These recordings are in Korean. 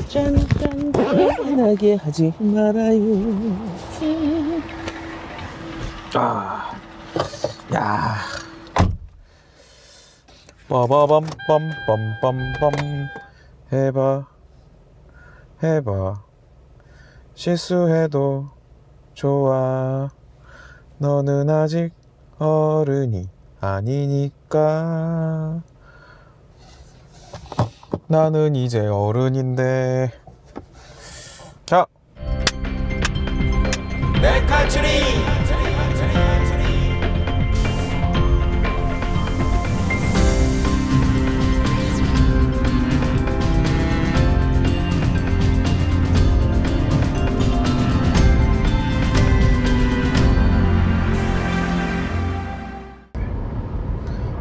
짠짠짠하게 하지 말아요. 야. 빠바밤빰빰빰빰 해봐 실수해도 좋아. 너는 아직 어른이 아니니까. 나는 이제 어른인데. 자, 내 칼춤이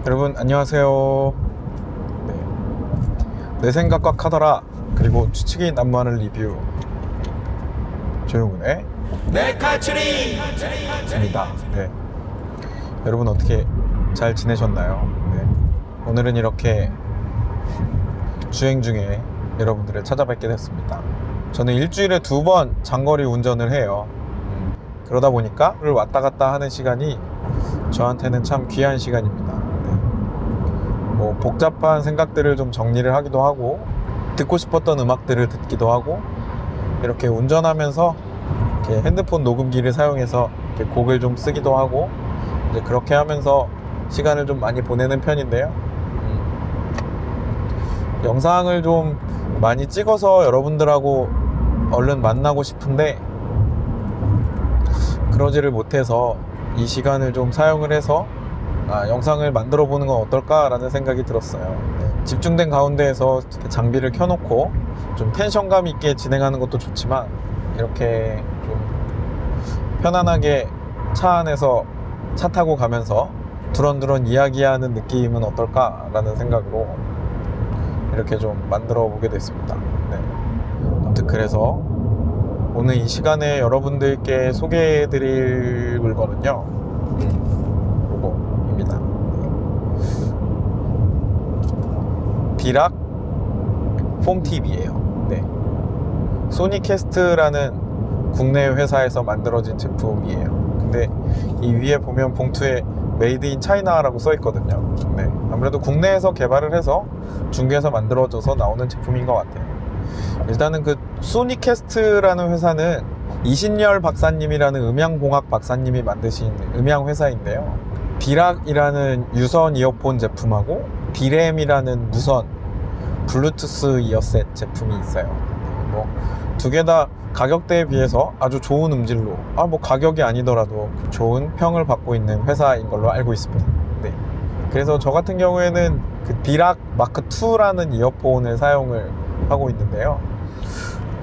여러분 안녕하세요. 내 생각과 카더라 그리고 추측이 난무하는 리뷰 조용훈의 내 칼춤이입니다. 네. 여러분 어떻게 잘 지내셨나요? 네. 오늘은 이렇게 주행 중에 여러분들을 찾아뵙게 됐습니다. 저는 일주일에 2번 장거리 운전을 해요. 그러다 보니까 왔다 갔다 하는 시간이 저한테는 참 귀한 시간입니다. 뭐 복잡한 생각들을 좀 정리를 하기도 하고, 듣고 싶었던 음악들을 듣기도 하고, 이렇게 운전하면서 이렇게 핸드폰 녹음기를 사용해서 이렇게 곡을 좀 쓰기도 하고, 이제 그렇게 하면서 시간을 좀 많이 보내는 편인데요. 영상을 좀 많이 찍어서 여러분들하고 얼른 만나고 싶은데 그러지를 못해서 이 시간을 좀 사용을 해서 영상을 만들어 보는 건 어떨까 라는 생각이 들었어요. 집중된 가운데에서 장비를 켜놓고 좀 텐션감 있게 진행하는 것도 좋지만, 이렇게 좀 편안하게 차 안에서 차 타고 가면서 두런두런 이야기하는 느낌은 어떨까 라는 생각으로 이렇게 좀 만들어 보게 됐습니다. 네. 아무튼 그래서 오늘 이 시간에 여러분들께 소개해 드릴 물건은요, 디락 폼팁이에요. 네. 소니캐스트라는 국내 회사에서 만들어진 제품이에요. 근데 이 위에 보면 봉투에 메이드 인 차이나라고 써 있거든요. 네. 아무래도 국내에서 개발을 해서 중국에서 만들어져서 나오는 제품인 것 같아요. 일단은 그 소니캐스트라는 회사는 이신열 박사님이라는 음향공학 박사님이 만드신 음향 회사인데요. 디락이라는 유선 이어폰 제품하고 디램이라는 무선 블루투스 이어셋 제품이 있어요. 뭐 두 개 다 가격대에 비해서 아주 좋은 음질로, 뭐 가격이 아니더라도 좋은 평을 받고 있는 회사인 걸로 알고 있습니다. 네. 그래서 저 같은 경우에는 그 디락 마크 2라는 이어폰을 사용을 하고 있는데요.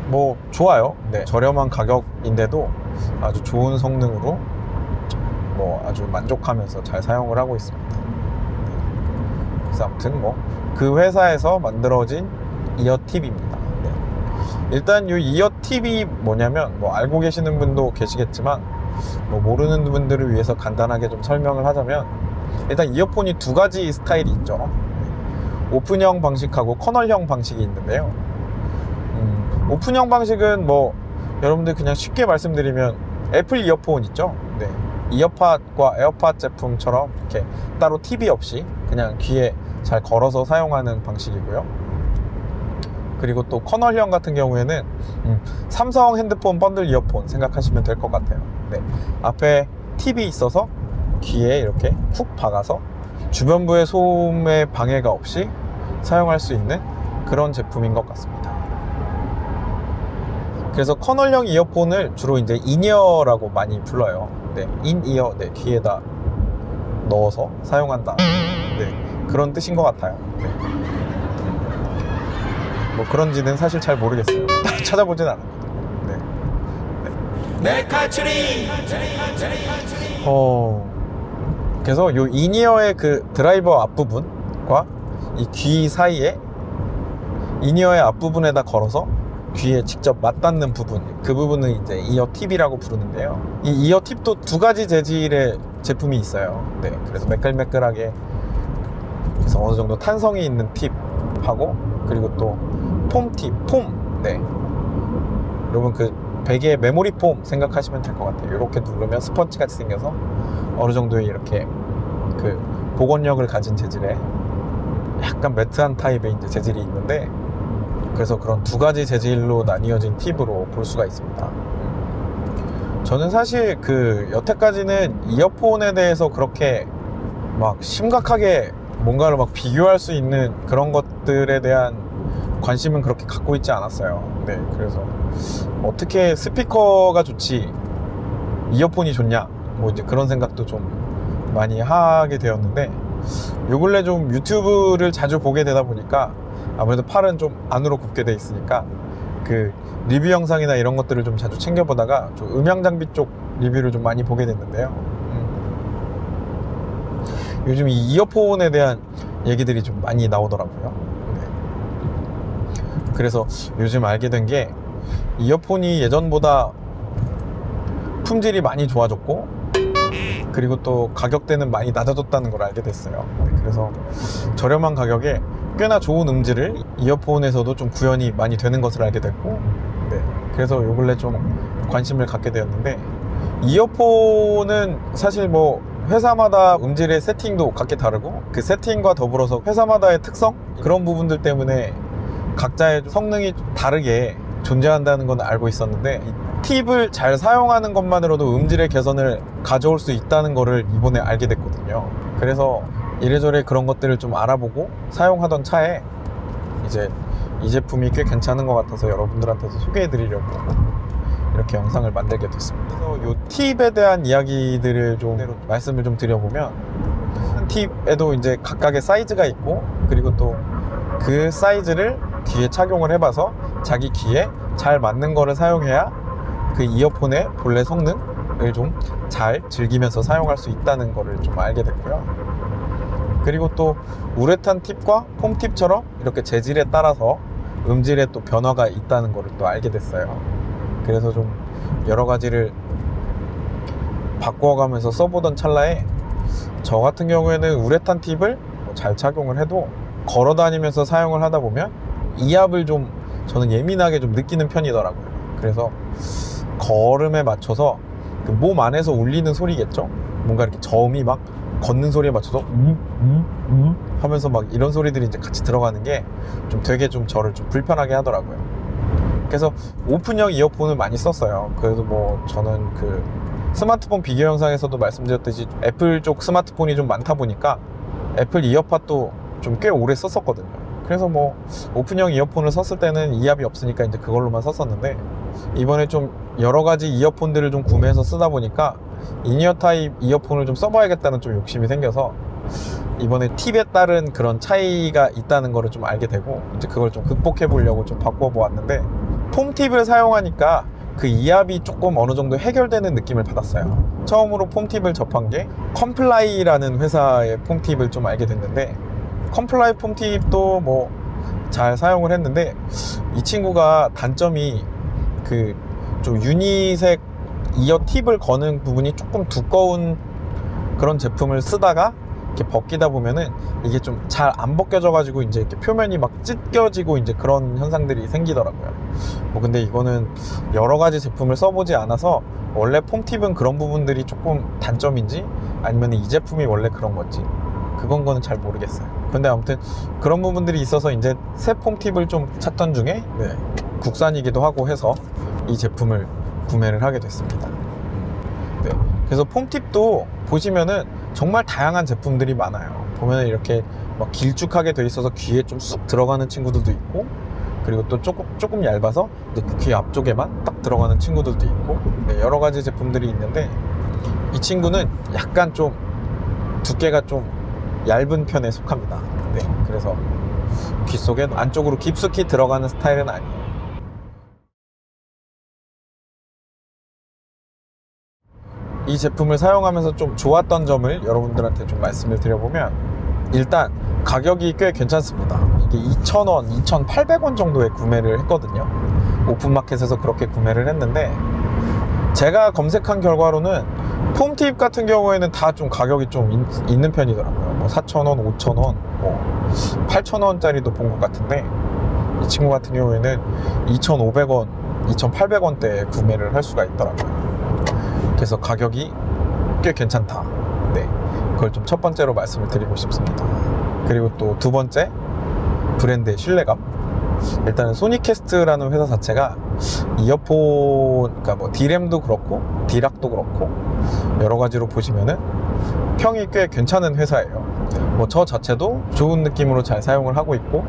뭐 좋아요. 네. 저렴한 가격인데도 아주 좋은 성능으로 뭐 아주 만족하면서 잘 사용을 하고 있습니다. 그래서 아무튼 뭐 그 회사에서 만들어진 이어팁입니다. 네. 일단 이 이어팁이 뭐냐면, 뭐 알고 계시는 분도 계시겠지만 뭐 모르는 분들을 위해서 간단하게 좀 설명을 하자면, 일단 이어폰이 두 가지 스타일이 있죠. 오픈형 방식하고 커널형 방식이 있는데요. 오픈형 방식은 뭐 여러분들 그냥 쉽게 말씀드리면 애플 이어폰 있죠. 네. 이어팟과 에어팟 제품처럼 이렇게 따로 팁이 없이 그냥 귀에 잘 걸어서 사용하는 방식이고요. 그리고 또 커널형 같은 경우에는 삼성 핸드폰 번들 이어폰 생각하시면 될 것 같아요. 네. 앞에 팁이 있어서 귀에 이렇게 훅 박아서 주변부의 소음에 방해가 없이 사용할 수 있는 그런 제품인 것 같습니다. 그래서 커널형 이어폰을 주로 이제 인이어라고 많이 불러요. 네, 인이어, 네, 귀에다 넣어서 사용한다. 네, 그런 뜻인 것 같아요. 네. 뭐 그런지는 사실 잘 모르겠어요. 찾아보진 않았거든요. 네. 네. 그래서 요 인이어의 그 드라이버 앞부분과 이 귀 사이에, 인이어의 앞부분에다 걸어서 귀에 직접 맞닿는 부분, 그 부분은 이제 이어 팁이라고 부르는데요. 이 이어 팁도 두 가지 재질의 제품이 있어요. 네, 그래서 매끌매끌하게, 그래서 어느 정도 탄성이 있는 팁하고, 그리고 또 폼 팁, 폼, 네. 여러분 그 베개 메모리 폼 생각하시면 될 것 같아요. 이렇게 누르면 스펀지 같이 생겨서 어느 정도의 이렇게 그 복원력을 가진 재질의 약간 매트한 타입의 이제 재질이 있는데, 그래서 그런 두 가지 재질로 나뉘어진 팁으로 볼 수가 있습니다. 저는 사실 그 여태까지는 이어폰에 대해서 그렇게 막 심각하게 뭔가를 막 비교할 수 있는 그런 것들에 대한 관심은 그렇게 갖고 있지 않았어요. 네, 그래서 어떻게 스피커가 좋지 이어폰이 좋냐 뭐 이제 그런 생각도 좀 많이 하게 되었는데, 요 근래 좀 유튜브를 자주 보게 되다 보니까 아무래도 팔은 좀 안으로 굽게 돼 있으니까 그 리뷰 영상이나 이런 것들을 좀 자주 챙겨보다가 좀 음향 장비 쪽 리뷰를 좀 많이 보게 됐는데요. 요즘 이 이어폰에 대한 얘기들이 좀 많이 나오더라고요. 네. 그래서 요즘 알게 된 게 이어폰이 예전보다 품질이 많이 좋아졌고, 그리고 또 가격대는 많이 낮아졌다는 걸 알게 됐어요. 네. 그래서 저렴한 가격에 꽤나 좋은 음질을 이어폰에서도 좀 구현이 많이 되는 것을 알게 됐고, 네. 그래서 요 근래 좀 관심을 갖게 되었는데, 이어폰은 사실 뭐 회사마다 음질의 세팅도 각기 다르고, 그 세팅과 더불어서 회사마다의 특성? 그런 부분들 때문에 각자의 성능이 다르게 존재한다는 건 알고 있었는데, 이 팁을 잘 사용하는 것만으로도 음질의 개선을 가져올 수 있다는 거를 이번에 알게 됐거든요. 그래서 이래저래 그런 것들을 좀 알아보고 사용하던 차에 이제 이 제품이 꽤 괜찮은 것 같아서 여러분들한테도 소개해 드리려고 이렇게 영상을 만들게 됐습니다. 그래서 이 팁에 대한 이야기들을 좀 말씀을 좀 드려보면, 팁에도 이제 각각의 사이즈가 있고, 그리고 또 그 사이즈를 귀에 착용을 해봐서 자기 귀에 잘 맞는 거를 사용해야 그 이어폰의 본래 성능을 좀 잘 즐기면서 사용할 수 있다는 거를 좀 알게 됐고요. 그리고 또 우레탄 팁과 폼 팁처럼 이렇게 재질에 따라서 음질에 또 변화가 있다는 거를 또 알게 됐어요. 그래서 좀 여러 가지를 바꿔가면서 써보던 찰나에 저 같은 경우에는 우레탄 팁을 잘 착용을 해도 걸어 다니면서 사용을 하다 보면 이압을 좀 저는 예민하게 좀 느끼는 편이더라고요. 그래서 걸음에 맞춰서 그 몸 안에서 울리는 소리겠죠? 뭔가 이렇게 저음이 막 걷는 소리에 맞춰서 하면서 막 이런 소리들이 이제 같이 들어가는 게 좀 되게 좀 저를 좀 불편하게 하더라고요. 그래서 오픈형 이어폰을 많이 썼어요. 그래도 뭐 저는 그 스마트폰 비교 영상에서도 말씀드렸듯이 애플 쪽 스마트폰이 좀 많다 보니까 애플 이어팟도 좀 꽤 오래 썼었거든요. 그래서 뭐 오픈형 이어폰을 썼을 때는 이압이 없으니까 이제 그걸로만 썼었는데, 이번에 좀 여러 가지 이어폰들을 좀 구매해서 쓰다 보니까 인이어 타입 이어폰을 좀 써봐야겠다는 좀 욕심이 생겨서 이번에 팁에 따른 그런 차이가 있다는 거를 좀 알게 되고, 이제 그걸 좀 극복해 보려고 좀 바꿔보았는데, 폼 팁을 사용하니까 그 이압이 조금 어느 정도 해결되는 느낌을 받았어요. 처음으로 폼 팁을 접한 게 컴플라이라는 회사의 폼 팁을 좀 알게 됐는데, 컴플라이 폼 팁도 뭐 잘 사용을 했는데, 이 친구가 단점이 그 좀 유니색 이어 팁을 거는 부분이 조금 두꺼운 그런 제품을 쓰다가 이렇게 벗기다 보면은 이게 좀 잘 안 벗겨져 가지고 이제 이렇게 표면이 막 찢겨지고 이제 그런 현상들이 생기더라고요. 뭐 근데 이거는 여러 가지 제품을 써보지 않아서 원래 폼 팁은 그런 부분들이 조금 단점인지 아니면 이 제품이 원래 그런 건지 그건 잘 모르겠어요. 근데 아무튼 그런 부분들이 있어서 이제 새 폼 팁을 좀 찾던 중에 국산이기도 하고 해서 이 제품을 구매를 하게 됐습니다. 네. 그래서 폼 팁도 보시면은 정말 다양한 제품들이 많아요. 보면은 이렇게 막 길쭉하게 돼 있어서 귀에 좀 쑥 들어가는 친구들도 있고, 그리고 또 조금 얇아서 귀 앞쪽에만 딱 들어가는 친구들도 있고, 여러 가지 제품들이 있는데, 이 친구는 약간 좀 두께가 좀 얇은 편에 속합니다. 네. 그래서 귀 속에 안쪽으로 깊숙이 들어가는 스타일은 아니에요. 이 제품을 사용하면서 좀 좋았던 점을 여러분들한테 좀 말씀을 드려보면, 일단 가격이 꽤 괜찮습니다. 이게 2,000원, 2,800원 정도에 구매를 했거든요. 오픈마켓에서 그렇게 구매를 했는데, 제가 검색한 결과로는 폼 팁 같은 경우에는 다 좀 가격이 좀 있는 편이더라고요. 뭐 4,000원, 5,000원, 뭐 8,000원짜리도 본 것 같은데, 이 친구 같은 경우에는 2,500원, 2,800원대에 구매를 할 수가 있더라고요. 그래서 가격이 꽤 괜찮다. 네, 그걸 좀 첫 번째로 말씀을 드리고 싶습니다. 그리고 또 두 번째, 브랜드의 신뢰감. 일단은 소니캐스트라는 회사 자체가 이어폰, 그러니까 뭐 D램도 그렇고 D락도 그렇고 여러 가지로 보시면은 평이 꽤 괜찮은 회사예요. 뭐 저 자체도 좋은 느낌으로 잘 사용을 하고 있고,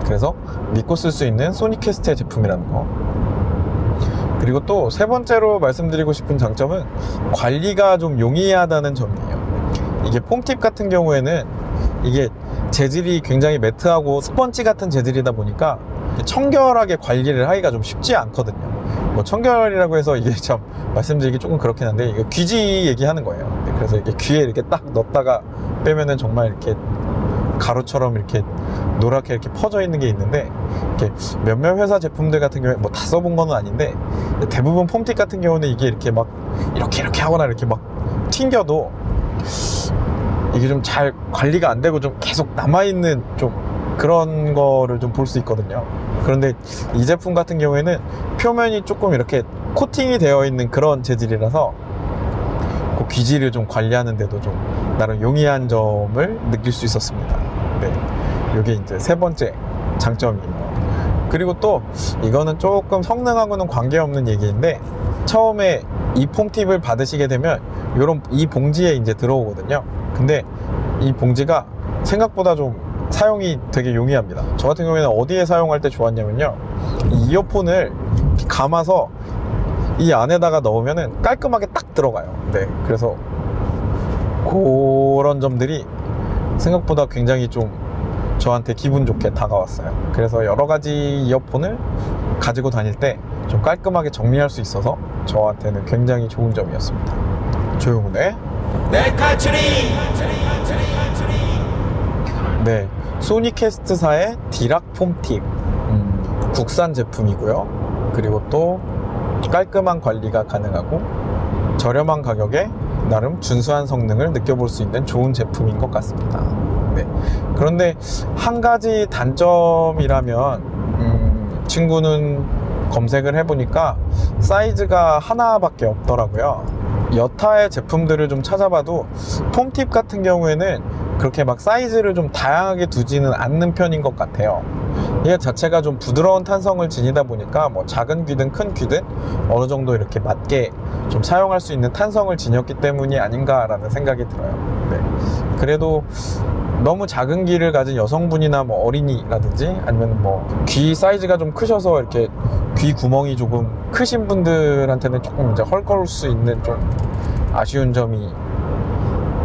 그래서 믿고 쓸 수 있는 소니캐스트의 제품이라는 거. 그리고 또 세 번째로 말씀드리고 싶은 장점은 관리가 좀 용이하다는 점이에요. 이게 폼팁 같은 경우에는 이게 재질이 굉장히 매트하고 스펀지 같은 재질이다 보니까 청결하게 관리를 하기가 좀 쉽지 않거든요. 뭐 청결이라고 해서 이게 참 말씀드리기 조금 그렇긴 한데, 이거 귀지 얘기하는 거예요. 그래서 이게 귀에 이렇게 딱 넣었다가 빼면은 정말 이렇게 가루처럼 이렇게 노랗게 이렇게 퍼져 있는 게 있는데, 이렇게 몇몇 회사 제품들 같은 경우에 뭐 다 써본 거는 아닌데, 대부분 폼팁 같은 경우는 이게 이렇게 막 이렇게 하거나 이렇게 막 튕겨도 이게 좀 잘 관리가 안 되고 좀 계속 남아있는 좀 그런 거를 좀 볼 수 있거든요. 그런데 이 제품 같은 경우에는 표면이 조금 이렇게 코팅이 되어 있는 그런 재질이라서 그 귀지를 좀 관리하는데도 좀 나름 용이한 점을 느낄 수 있었습니다. 네, 이게 이제 세 번째 장점이에요. 그리고 또 이거는 조금 성능하고는 관계없는 얘기인데, 처음에 이 폼팁을 받으시게 되면 이 봉지에 이제 들어오거든요. 근데 이 봉지가 생각보다 좀 사용이 되게 용이합니다. 저 같은 경우에는 어디에 사용할 때 좋았냐면요, 이 이어폰을 감아서 이 안에다가 넣으면은 깔끔하게 딱 들어가요. 네, 그래서 그런 점들이 생각보다 굉장히 좀 저한테 기분 좋게 다가왔어요. 그래서 여러 가지 이어폰을 가지고 다닐 때 좀 깔끔하게 정리할 수 있어서 저한테는 굉장히 좋은 점이었습니다. 조용훈의 네카츄리. 네, 소니캐스트사의 D락 폼팁, 국산 제품이고요. 그리고 또 깔끔한 관리가 가능하고 저렴한 가격에 나름 준수한 성능을 느껴볼 수 있는 좋은 제품인 것 같습니다. 네. 그런데 한 가지 단점이라면, 친구는 검색을 해보니까 사이즈가 하나밖에 없더라고요. 여타의 제품들을 좀 찾아봐도 폼팁 같은 경우에는 그렇게 막 사이즈를 좀 다양하게 두지는 않는 편인 것 같아요. 얘 자체가 좀 부드러운 탄성을 지니다 보니까 뭐 작은 귀든 큰 귀든 어느 정도 이렇게 맞게 좀 사용할 수 있는 탄성을 지녔기 때문이 아닌가라는 생각이 들어요. 네. 그래도 너무 작은 귀를 가진 여성분이나 뭐 어린이라든지 아니면 뭐 귀 사이즈가 좀 크셔서 이렇게 귀 구멍이 조금 크신 분들한테는 조금 이제 헐거울 수 있는 좀 아쉬운 점이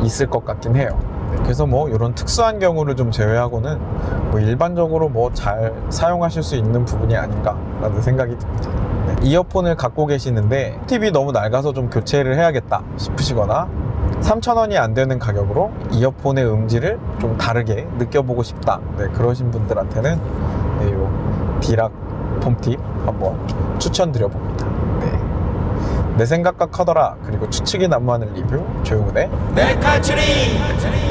있을 것 같긴 해요. 그래서 뭐 이런 특수한 경우를 좀 제외하고는 뭐 일반적으로 뭐 잘 사용하실 수 있는 부분이 아닌가라는 생각이 듭니다. 네. 이어폰을 갖고 계시는데 팁이 너무 낡아서 좀 교체를 해야겠다 싶으시거나 3,000원이 안 되는 가격으로 이어폰의 음질을 좀 다르게 느껴보고 싶다, 네, 그러신 분들한테는 네, 요 D락 폼팁 한번 추천드려봅니다. 네. 내 생각과 커더라, 그리고 추측이 난무하는 리뷰 조용훈의 네카츄리.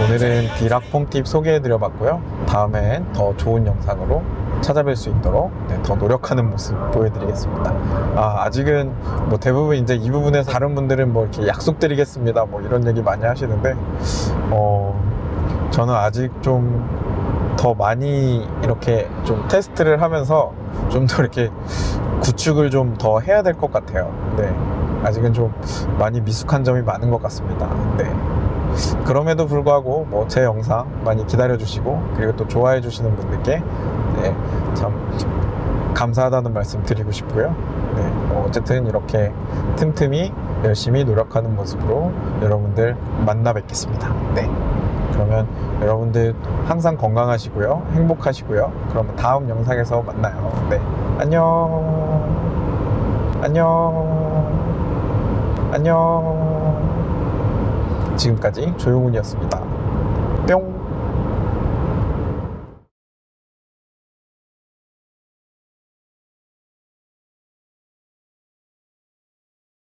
오늘은 D락 폼팁 소개해드려봤고요. 다음엔 더 좋은 영상으로 찾아뵐 수 있도록 더 노력하는 모습 보여드리겠습니다. 아직은 뭐 대부분 이제 이 부분에서 다른 분들은 뭐 이렇게 약속드리겠습니다 뭐 이런 얘기 많이 하시는데, 저는 아직 좀 더 많이 이렇게 좀 테스트를 하면서 좀 더 이렇게 구축을 좀 더 해야 될 것 같아요. 네, 아직은 좀 많이 미숙한 점이 많은 것 같습니다. 네. 그럼에도 불구하고 뭐 제 영상 많이 기다려 주시고, 그리고 또 좋아해 주시는 분들께 네, 참 감사하다는 말씀 드리고 싶고요. 네, 어쨌든 이렇게 틈틈이 열심히 노력하는 모습으로 여러분들 만나 뵙겠습니다. 네, 그러면 여러분들 항상 건강하시고요, 행복하시고요. 그러면 다음 영상에서 만나요. 네, 안녕. 지금까지 조용훈이었습니다. 뿅.